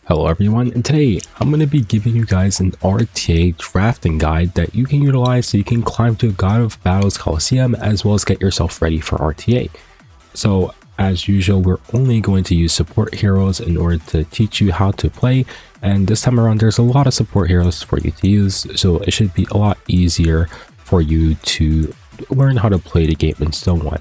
Hello everyone, and today I'm going to be giving you guys an RTA drafting guide that you can utilize so you can climb to God of Battles Colosseum as well as get yourself ready for RTA. So as usual, we're only going to use support heroes in order to teach you how to play, and this time around there's a lot of support heroes for you to use, so it should be a lot easier for you to learn how to play the game and so on.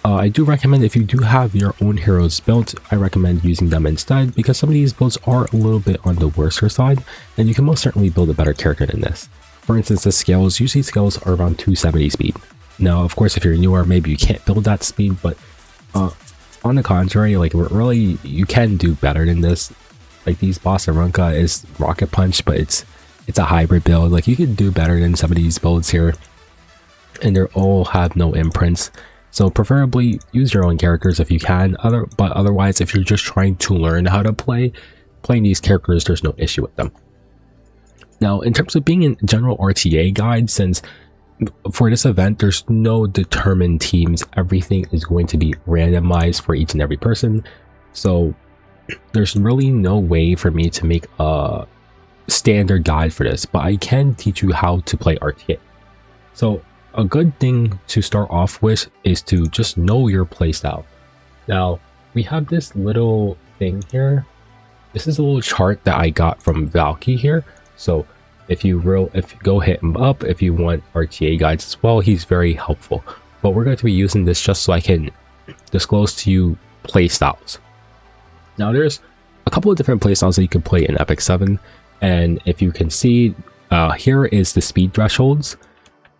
I do recommend, if you do have your own heroes built, I recommend using them instead, because some of these builds are a little bit on the worser side, and you can most certainly build a better character than this. For instance, the scales, usually scales are around 270 speed. Now, of course, if you're newer, maybe you can't build that speed, but on the contrary, like really, you can do better than this. Like these Boss Arunca is Rocket Punch, but it's a hybrid build. Like you can do better than some of these builds here, and they all have no imprints. So preferably use your own characters if you can, but otherwise if you're just trying to learn how to playing these characters, there's no issue with them. Now in terms of being in general RTA guide, since for this event there's no determined teams, everything is going to be randomized for each and every person, so there's really no way for me to make a standard guide for this, but I can teach you how to play RTA. So a good thing to start off with is to just know your playstyle. Now, we have this little thing here. This is a little chart that I got from Valky here. So if you go hit him up, if you want RTA guides as well, he's very helpful. But we're going to be using this just so I can disclose to you playstyles. Now, there's a couple of different playstyles that you can play in Epic 7. And if you can see, here is the speed thresholds.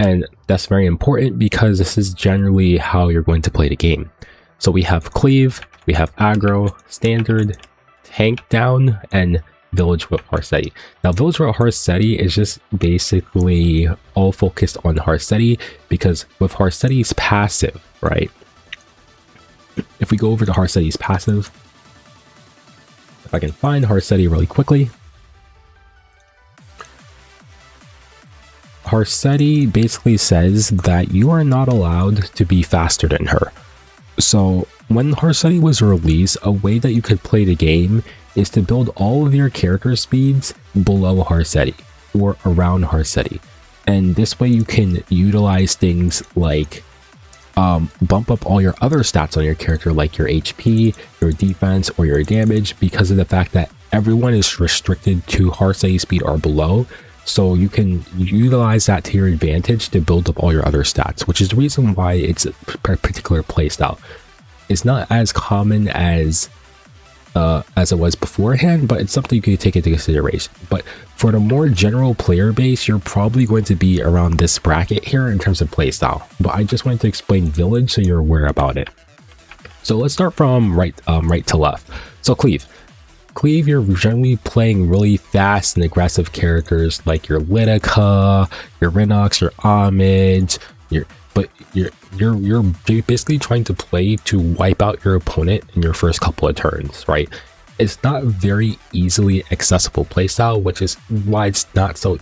And that's very important because this is generally how you're going to play the game. So we have Cleave, we have Aggro, Standard, Tank Down, and Village with Harsetti. Now Village with Harsetti is just basically all focused on Harsetti, because with Harsetti's passive, right? If we go over to Harsetti's passive, if I can find Harsetti really quickly. Harsetti basically says that you are not allowed to be faster than her. So when Harsetti was released, a way that you could play the game is to build all of your character speeds below Harsetti or around Harsetti. And this way you can utilize things like bump up all your other stats on your character, like your HP, your defense, or your damage, because of the fact that everyone is restricted to Harsetti speed or below. So you can utilize that to your advantage to build up all your other stats, which is the reason why it's a particular playstyle. It's not as common as it was beforehand, but it's something you can take into consideration. But for the more general player base, you're probably going to be around this bracket here in terms of playstyle. But I just wanted to explain Village so you're aware about it. So let's start from right to left. So Cleave, you're generally playing really fast and aggressive characters like your Litica, your Rinox, your Homage, you're basically trying to play to wipe out your opponent in your first couple of turns, right? It's not a very easily accessible playstyle, which is why it's not so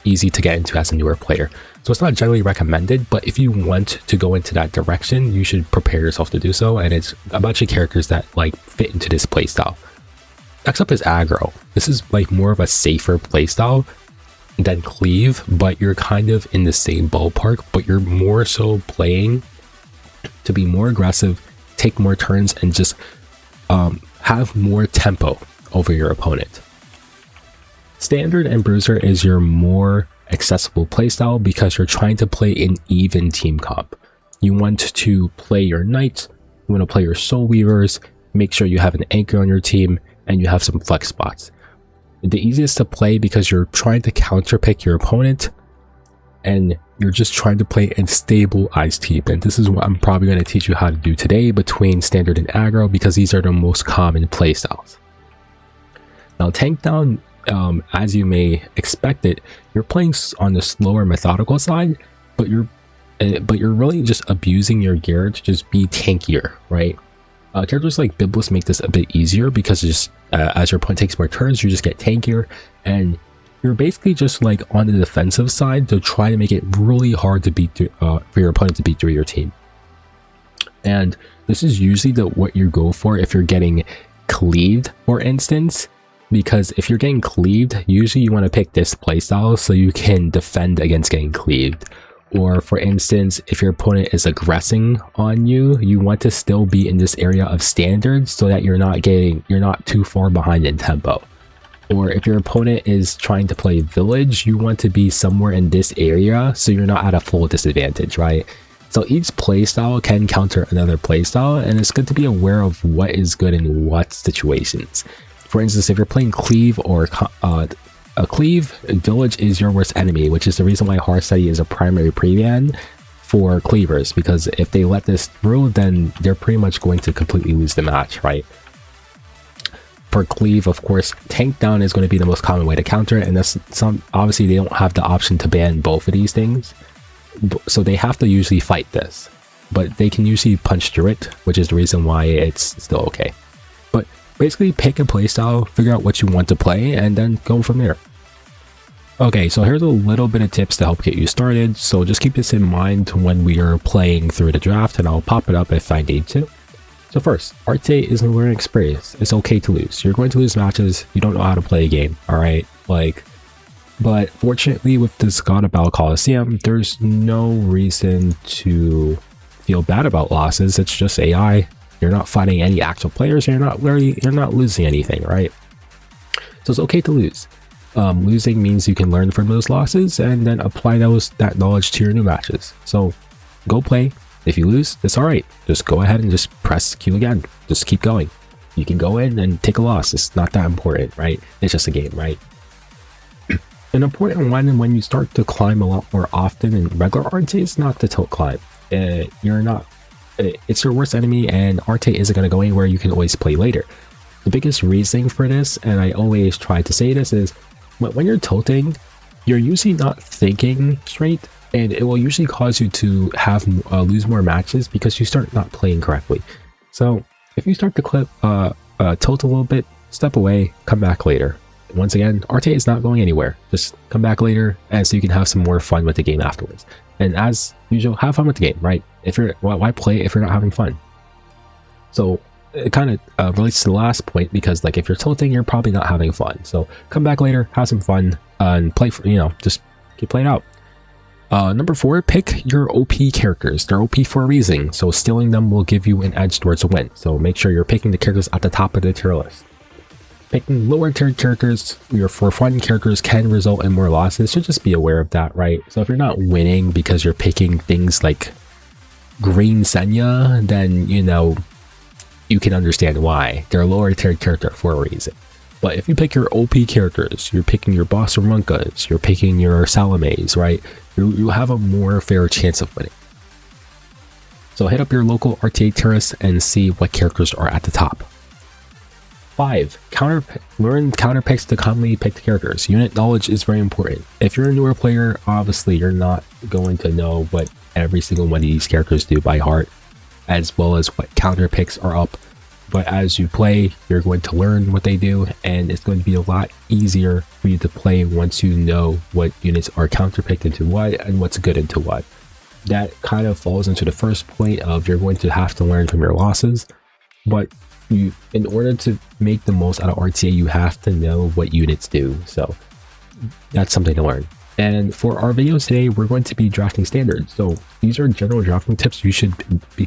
easy to get into as a newer player. So it's not generally recommended, but if you want to go into that direction, you should prepare yourself to do so, and it's a bunch of characters that like fit into this playstyle. Next up is Aggro. This is like more of a safer playstyle than Cleave, but you're kind of in the same ballpark, but you're more so playing to be more aggressive, take more turns, and just have more tempo over your opponent. Standard and Bruiser is your more accessible playstyle because you're trying to play an even team comp. You want to play your Knights, you want to play your Soul Weavers, make sure you have an anchor on your team, and you have some flex spots. The easiest to play because you're trying to counterpick your opponent and you're just trying to play a stable ice team. And this is what I'm probably going to teach you how to do today between Standard and Aggro, because these are the most common playstyles. Now Tank Down, as you may expect it, you're playing on the slower methodical side, but you're really just abusing your gear to just be tankier, right? Characters like Biblis make this a bit easier because just as your opponent takes more turns, you just get tankier, and you're basically just like on the defensive side to try to make it really hard to beat for your opponent to beat through your team. And this is usually what you go for if you're getting cleaved, for instance, because if you're getting cleaved, usually you want to pick this playstyle so you can defend against getting cleaved. Or for instance, if your opponent is aggressing on you, you want to still be in this area of standard so that you're not too far behind in tempo. Or if your opponent is trying to play village, you want to be somewhere in this area so you're not at a full disadvantage, right? So each playstyle can counter another playstyle, and it's good to be aware of what is good in what situations. For instance, if you're playing cleave or a cleave, village is your worst enemy, which is the reason why Harsetti is a primary pre-ban for cleavers, because if they let this through, then they're pretty much going to completely lose the match, right? For cleave, of course, tank down is going to be the most common way to counter it, and that's obviously they don't have the option to ban both of these things, so they have to usually fight this, but they can usually punch through it, which is the reason why it's still okay. But basically, pick a playstyle, figure out what you want to play, and then go from there. Okay, so here's a little bit of tips to help get you started, so just keep this in mind when we are playing through the draft, and I'll pop it up if I need to. So first, RTA is a learning experience. It's okay to lose. You're going to lose matches. You don't know how to play a game, alright? But fortunately with this God of Battle Colosseum, there's no reason to feel bad about losses. It's just AI. You're not fighting any actual players. You're not losing anything, right? So it's okay to lose. Losing means you can learn from those losses and then apply that knowledge to your new matches. So go play. If you lose, it's alright. Just go ahead and just press Q again. Just keep going. You can go in and take a loss. It's not that important, right? It's just a game, right? An important one when you start to climb a lot more often in regular RTA is not the tilt climb. It's your worst enemy, and RTA isn't going to go anywhere. You can always play later. The biggest reason for this, and I always try to say this, is when you're tilting, you're usually not thinking straight, and it will usually cause you to have lose more matches because you start not playing correctly. So if you start to tilt a little bit, step away, come back later. Once again, RTA is not going anywhere. Just come back later, and so you can have some more fun with the game afterwards. And as usual, have fun with the game, right? Why play if you're not having fun? So it kind of relates to the last point, because like if you're tilting, you're probably not having fun. So come back later, have some fun, and play for, just keep playing out. Number 4, pick your OP characters. They're OP for a reason, so stealing them will give you an edge towards a win. So make sure you're picking the characters at the top of the tier list. Picking lower tier characters, your for fun characters, can result in more losses, so just be aware of that, right? So if you're not winning because you're picking things like Green Senya, then you can understand why. They're a lower tier character for a reason. But if you pick your OP characters, you're picking your Boss Runkas, you're picking your Salames, right? You have a more fair chance of winning. So hit up your local RTA terrace and see what characters are at the top. 5. Learn counter picks to commonly picked characters. Unit knowledge is very important. If you're a newer player, obviously you're not going to know what every single one of these characters do by heart, as well as what counter picks are up. But as you play, you're going to learn what they do, and it's going to be a lot easier for you to play once you know what units are counterpicked into what and what's good into what. That kind of falls into the first point of you're going to have to learn from your losses, but in order to make the most out of RTA, you have to know what units do. So that's something to learn. And for our video today, we're going to be drafting standards. So these are general drafting tips you should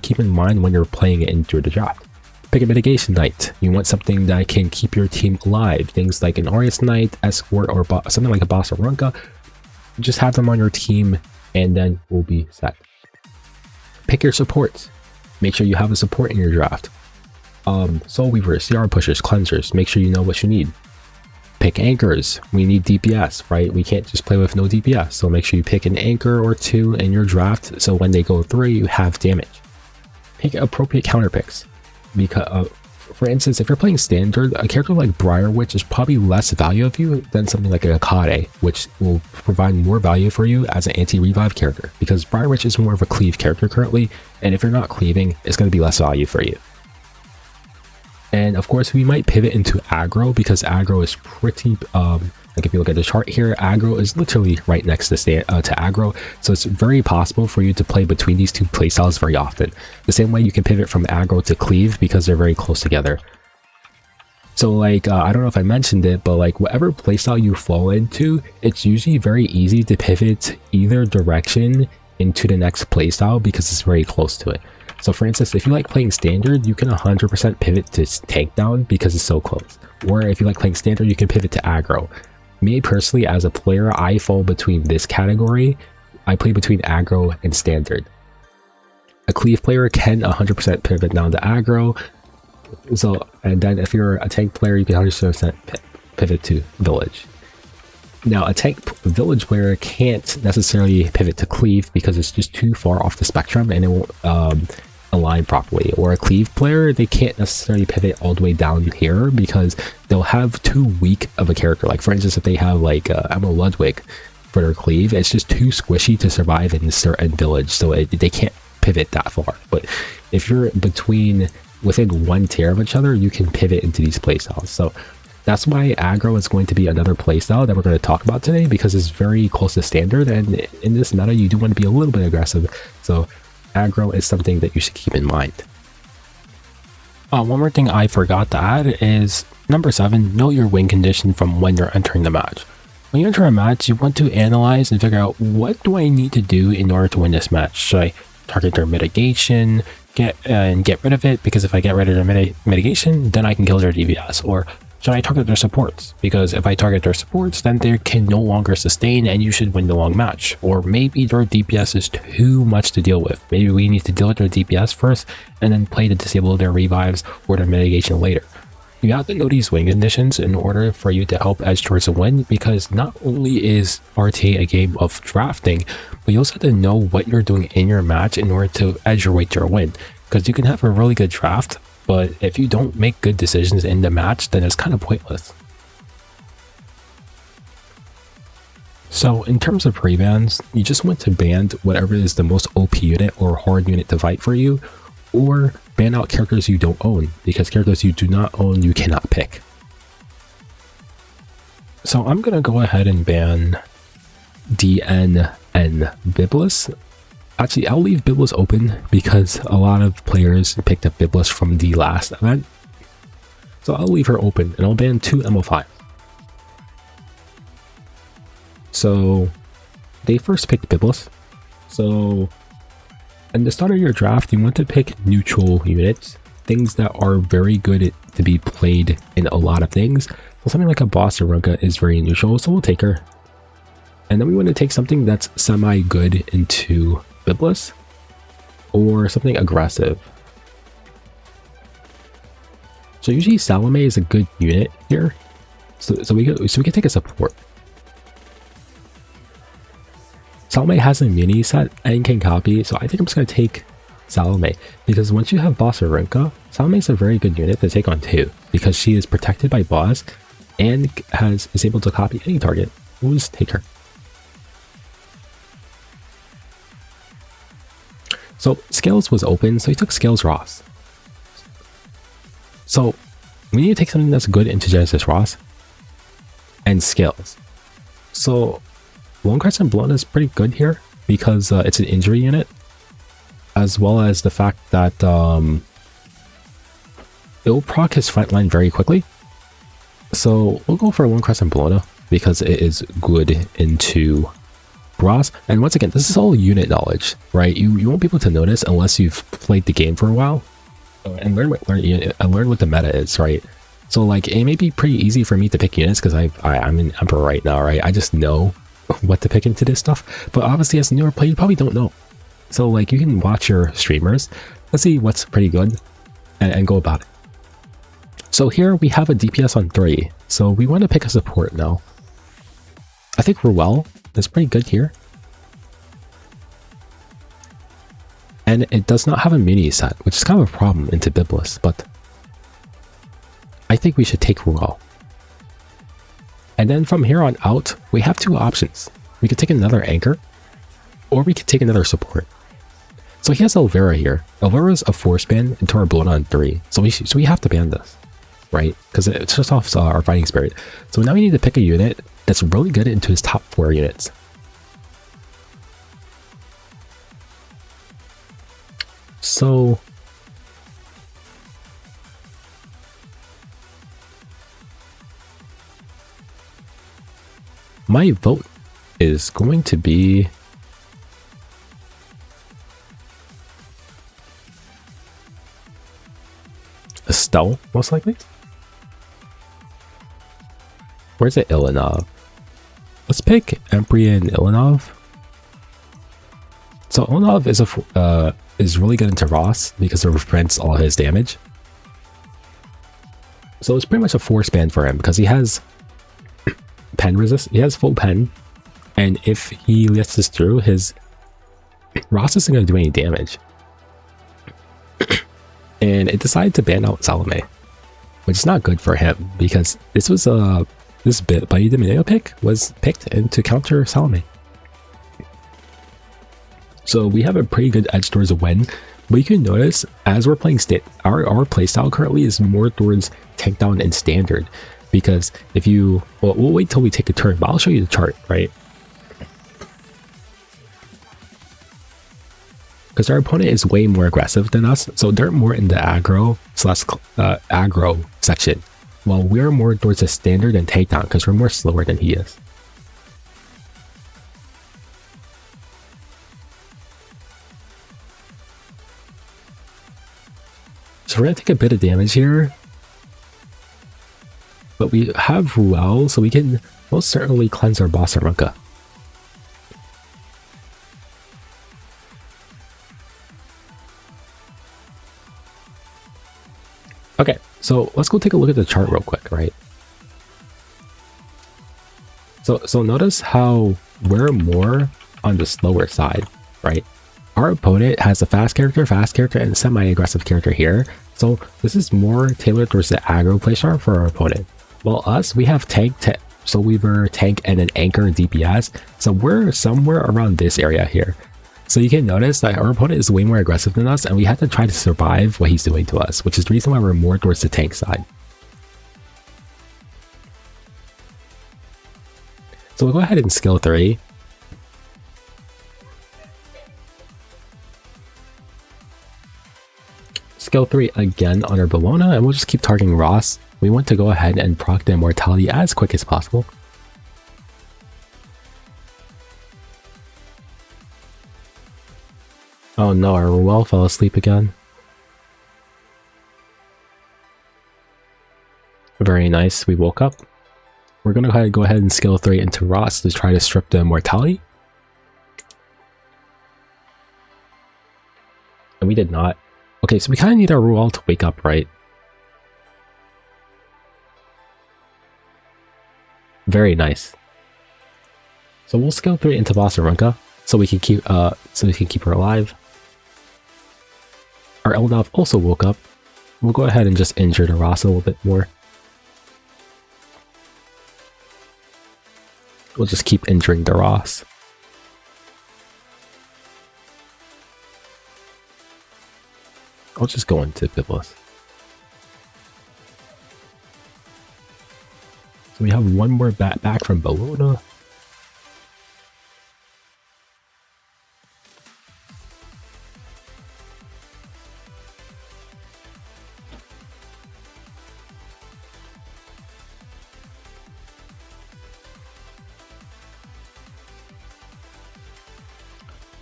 keep in mind when you're playing it into the draft. Pick a mitigation knight. You want something that can keep your team alive. Things like an Arius Knight, Escort, or something like a Boss Runka. Just have them on your team, and then we'll be set. Pick your supports. Make sure you have a support in your draft. Soul Weavers, CR Pushers, Cleansers. Make sure you know what you need. Pick anchors. We need DPS, right? We can't just play with no DPS. So make sure you pick an anchor or 2 in your draft, so when they go through, you have damage. Pick appropriate counter picks. Because, for instance, if you're playing standard, a character like Briar Witch is probably less value of you than something like a Akade, which will provide more value for you as an anti-revive character, because Briar Witch is more of a cleave character currently, and if you're not cleaving, it's going to be less value for you. And of course, we might pivot into aggro, because aggro is pretty, like if you look at the chart here, aggro is literally right next to aggro, so it's very possible for you to play between these two playstyles very often. The same way you can pivot from aggro to cleave, because they're very close together. So like, I don't know if I mentioned it, but like whatever playstyle you fall into, it's usually very easy to pivot either direction into the next playstyle because it's very close to it. So for instance, if you like playing standard, you can 100% pivot to takedown because it's so close. Or if you like playing standard, you can pivot to aggro. Me personally, as a player, I fall between this category. I play between aggro and standard. A cleave player can 100% pivot down to aggro. So, and then if you're a tank player, you can 100% pivot to village. Now, a tank village player can't necessarily pivot to cleave because it's just too far off the spectrum and it won't align properly. Or a cleave player, they can't necessarily pivot all the way down here because they'll have too weak of a character. Like for instance, if they have like Emma Ludwig for their cleave, it's just too squishy to survive in certain village, so they can't pivot that far. But if you're within one tier of each other, you can pivot into these playstyles. So that's why aggro is going to be another playstyle that we're going to talk about today, because it's very close to standard, and in this meta you do want to be a little bit aggressive, so aggro is something that you should keep in mind. One more thing I forgot to add is number 7, know your win condition from when you're entering the match. When you enter a match, you want to analyze and figure out, what do I need to do in order to win this match? Should I target their mitigation, get rid of it, because if I get rid of their mitigation, then I can kill their DPS? Or should I target their supports? Because if I target their supports, then they can no longer sustain and you should win the long match. Or maybe their DPS is too much to deal with. Maybe we need to deal with their DPS first and then play to disable their revives or their mitigation later. You have to know these win conditions in order for you to help edge towards a win, because not only is RTA a game of drafting, but you also have to know what you're doing in your match in order to edge your way to a win. Because you can have a really good draft, but if you don't make good decisions in the match, then it's kind of pointless. So in terms of pre-bans, you just want to ban whatever is the most OP unit or hard unit to fight for you, or ban out characters you don't own, because characters you do not own you cannot pick. So I'm going to go ahead and ban DN and Biblis. Actually, I'll leave Biblis open because a lot of players picked up Biblis from the last event. So I'll leave her open and I'll ban 2 MO5. So they first picked Biblis. So at the start of your draft, you want to pick neutral units, things that are very good to be played in a lot of things. So something like a Boss Arunka is very neutral, so we'll take her. And then we want to take something that's semi-good into Biblis, or something aggressive. So usually Salome is a good unit here, so we can take a support. Salome has a mini set and can copy, so I think I'm just going to take Salome, because once you have Boss Arunka, Salome is a very good unit to take on too, because she is protected by Boss and is able to copy any target. We'll just take her. So Scales was open, so he took Scales Ross. So we need to take something that's good into Genesis Ross and Scales. So Lone Crescent Blown is pretty good here because it's an injury unit, as well as the fact that it will proc his front line very quickly. So we'll go for Lone Crescent Blona because it is good into Ross. And once again, this is all unit knowledge, right? You won't be able to notice unless you've played the game for a while and learn what the meta is, right? So like, it may be pretty easy for me to pick units because I'm in Emperor right now, right? I just know what to pick into this stuff, but obviously as a newer player you probably don't know. So like, you can watch your streamers, let's see what's pretty good and go about it. So here we have a DPS on 3, so we want to pick a support now. I think Ruel is pretty good here, and it does not have a mini set, which is kind of a problem into Biblis, but I think we should take Ruel. And then from here on out, we have 2 options. We could take another Anchor, or we could take another support. So he has Elvira here. Elvira is a force ban into our Blood on 3, so we have to ban this, right? Because it just off our Fighting Spirit. So now we need to pick a unit that's really good into his top 4 units. So my vote is going to be Estelle, most likely. Where's it? Ilinov. Let's pick Emprey and Ilinov. So Ilinov is really good into Ross because it prevents all his damage. So it's pretty much a force ban for him because he has pen resist. He has full pen, and if he lets this through, his Ross isn't going to do any damage. And it decided to ban out Salome, which is not good for him because this was this bit by the Mineo pick was picked in to counter Salome. So we have a pretty good edge towards a win, but you can notice as we're playing our playstyle currently is more towards tank down and standard, because if you we'll wait till we take a turn, but I'll show you the chart, right? Because our opponent is way more aggressive than us, so they're more in the aggro section, while we're more towards the standard and takedown because we're more slower than he is. So we're gonna take a bit of damage here, but we have Ruel, so we can most certainly cleanse our boss Arunca. Okay, so let's go take a look at the chart real quick, right? So notice how we're more on the slower side, right? Our opponent has a fast character, and semi-aggressive character here. So this is more tailored towards the aggro playstyle for our opponent. While us, we have tank, so we were tank and an anchor DPS. So we're somewhere around this area here. So you can notice that our opponent is way more aggressive than us, and we have to try to survive what he's doing to us, which is the reason why we're more towards the tank side. So we'll go ahead and skill 3. Skill 3 again on our Bologna, and we'll just keep targeting Ross. We want to go ahead and proc the immortality as quick as possible. Oh no, our Ruel fell asleep again. Very nice, we woke up. We're going to go ahead and skill 3 into Ross to try to strip the immortality. And we did not. Okay, so we kind of need our Ruel to wake up, right? Very nice. So we'll skill 3 into boss Arunca so we can keep her alive. Our Eldov also woke up. We'll go ahead and just injure the Ross a little bit more. We'll just keep injuring the Ross. I'll just go into Biblis. So we have one more back from Bologna.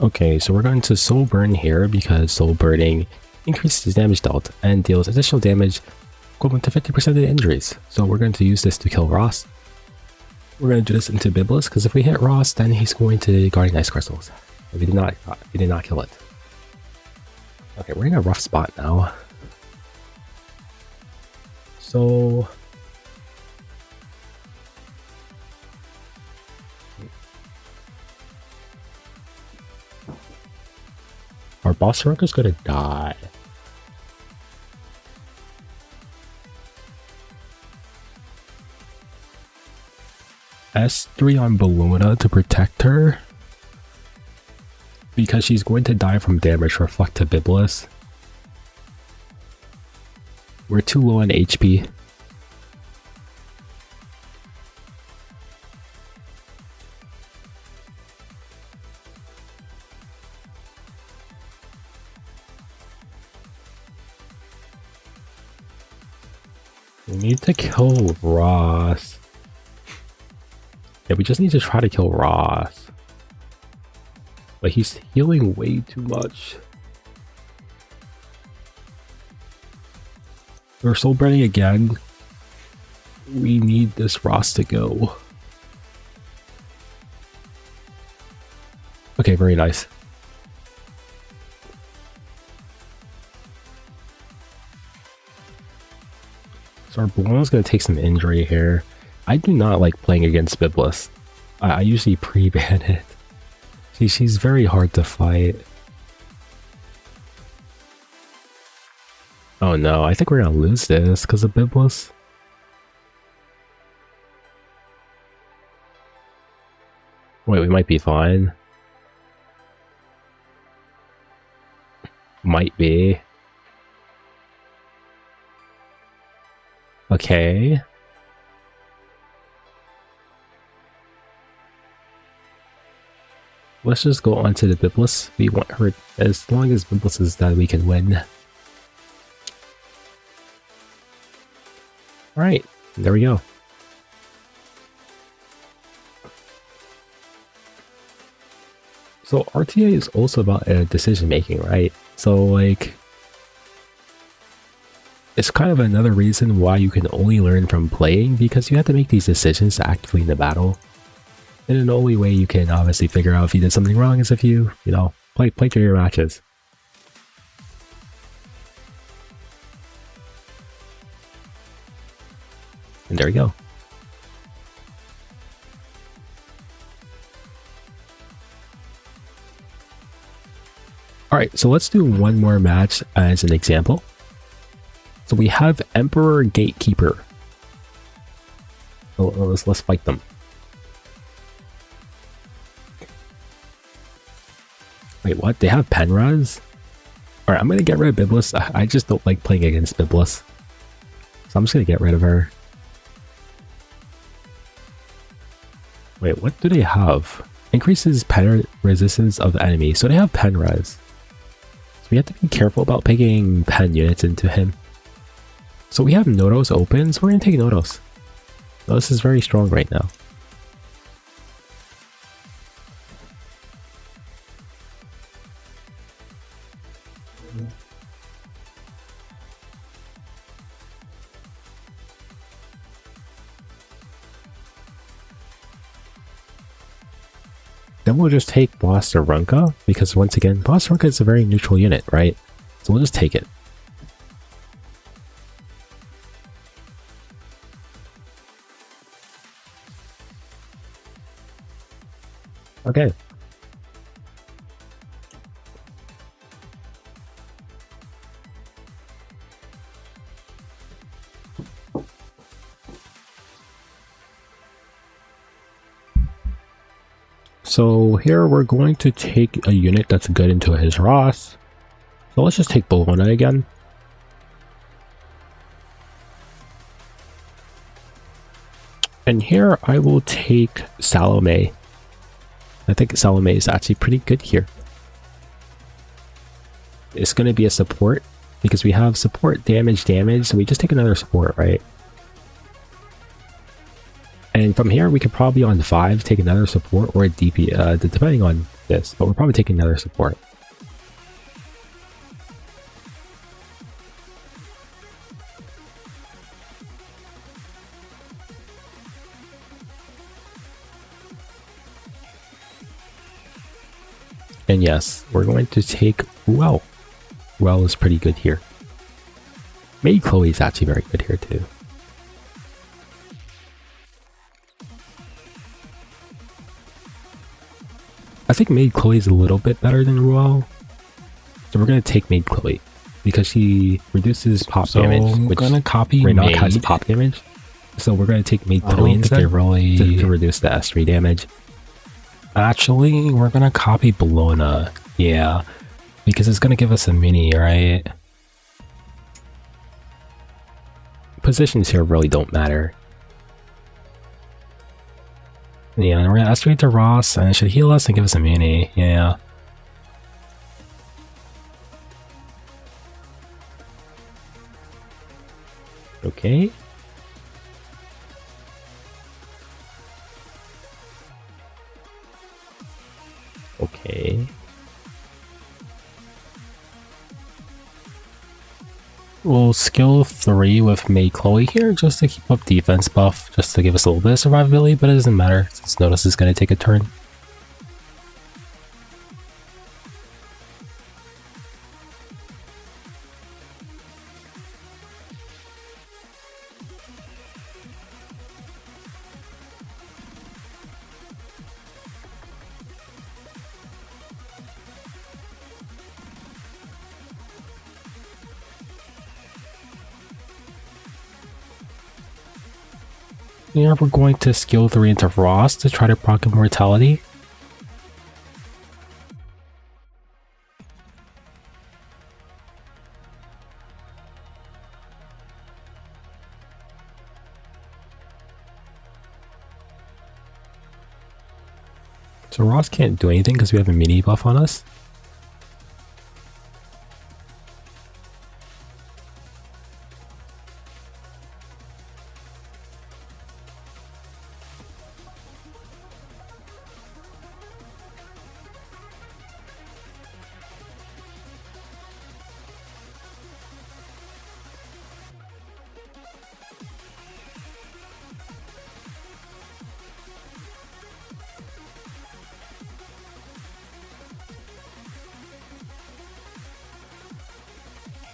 Okay, so we're going to Soul Burn here because Soul Burning increases damage dealt and deals additional damage equivalent to 50% of the injuries. So we're going to use this to kill Ross. We're going to do this into Biblis because if we hit Ross, then he's going to Guardian Ice Crystals. We did not kill it. Okay, we're in a rough spot now. So our boss Arunca's gonna die. S3 on Bologna to protect her, because she's going to die from damage reflect to Biblis. We're too low on HP. We need to kill Ross. Yeah, we just need to try to kill Ross. But he's healing way too much. We're soul burning again. We need this Ross to go. Okay, very nice. So our Bologna's going to take some injury here. I do not like playing against Biblis. I usually pre-ban it. She's very hard to fight. Oh no, I think we're going to lose this because of Biblis. Wait, we might be fine. Might be. Okay. Let's just go on to the Biblis. We want her, as long as Biblis is dead, we can win. Alright, there we go. So RTA is also about decision making, right? So like, it's kind of another reason why you can only learn from playing, because you have to make these decisions actively in the battle. And the only way you can obviously figure out if you did something wrong is if you know, play through your matches. And there you go. Alright, so let's do one more match as an example. So we have Emperor Gatekeeper. So let's fight them. Wait, what? They have Penraz? Alright, I'm gonna get rid of Biblis. I just don't like playing against Biblis. So I'm just gonna get rid of her. Wait, what do they have? Increases pen resistance of the enemy. So they have Penraz. So we have to be careful about picking pen units into him. So we have Nodos open, so we're gonna take Nodos. Nodos is very strong right now. Then we'll just take Boss Runka, because once again, Boss Runka is a very neutral unit, right? So we'll just take it. Okay. So here we're going to take a unit that's good into his Ross. So let's just take Bologna again. And here I will take Salome. I think Salome is actually pretty good here. It's going to be a support because we have support damage, so we just take another support, right? And from here we could probably on 5 take another support or a DP, depending on this, but we're probably taking another support. And yes, we're going to take Ruel. Ruel is pretty good here. Maybe Chloe is actually very good here too. I think Maid Chloe is a little bit better than Ruel. So we're going to take Maid Chloe because she reduces pop damage, which I'm gonna copy Raynok Maid. has pop damage. So we're going to take Maid Chloe instead to reduce the S3 damage. Actually, we're gonna copy Bologna. Yeah, because it's gonna give us a mini, right? Positions here really don't matter. Yeah, and we're gonna S3 to Ross, and it should heal us and give us a mini. Yeah. Okay. Okay. We'll skill 3 with May Chloe here just to keep up defense buff, just to give us a little bit of survivability, but it doesn't matter since Notice is going to take a turn. Yeah, we're going to skill 3 into Ross to try to proc Immortality. So Ross can't do anything because we have a mini buff on us.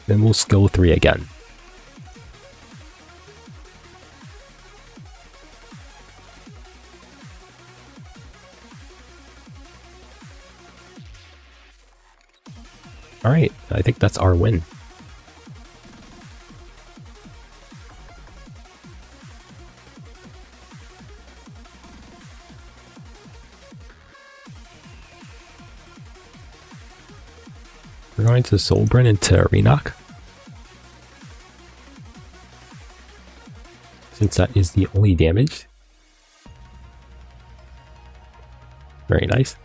Then we'll skill 3 again. Alright, I think that's our win. We're going to Soulburn into Renok, since that is the only damage. Very nice.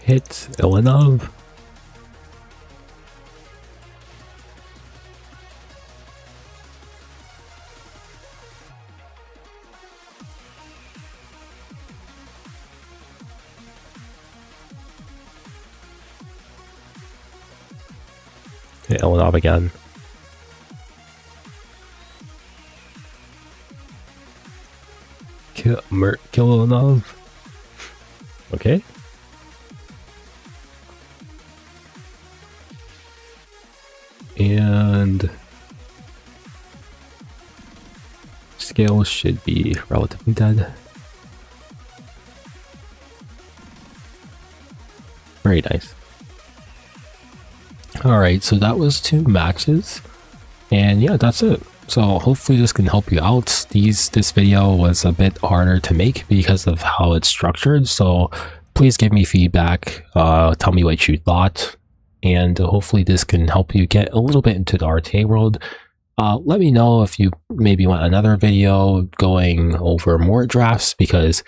Hit Ilinov. Hit Ilinov again. Kill Ilinov. Okay. And scale should be relatively dead. Very nice. Alright, so that was 2 matches. And yeah, that's it. So hopefully this can help you out. This video was a bit harder to make because of how it's structured. So please give me feedback. Tell me what you thought. And hopefully this can help you get a little bit into the RTA world. Let me know if you maybe want another video going over more drafts, because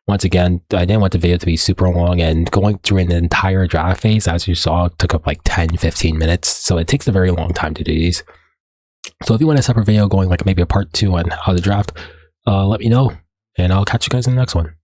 once again, I didn't want the video to be super long, and going through an entire draft phase, as you saw, took up like 10-15 minutes. So it takes a very long time to do these. So if you want a separate video going like maybe a part 2 on how to draft, let me know, and I'll catch you guys in the next one.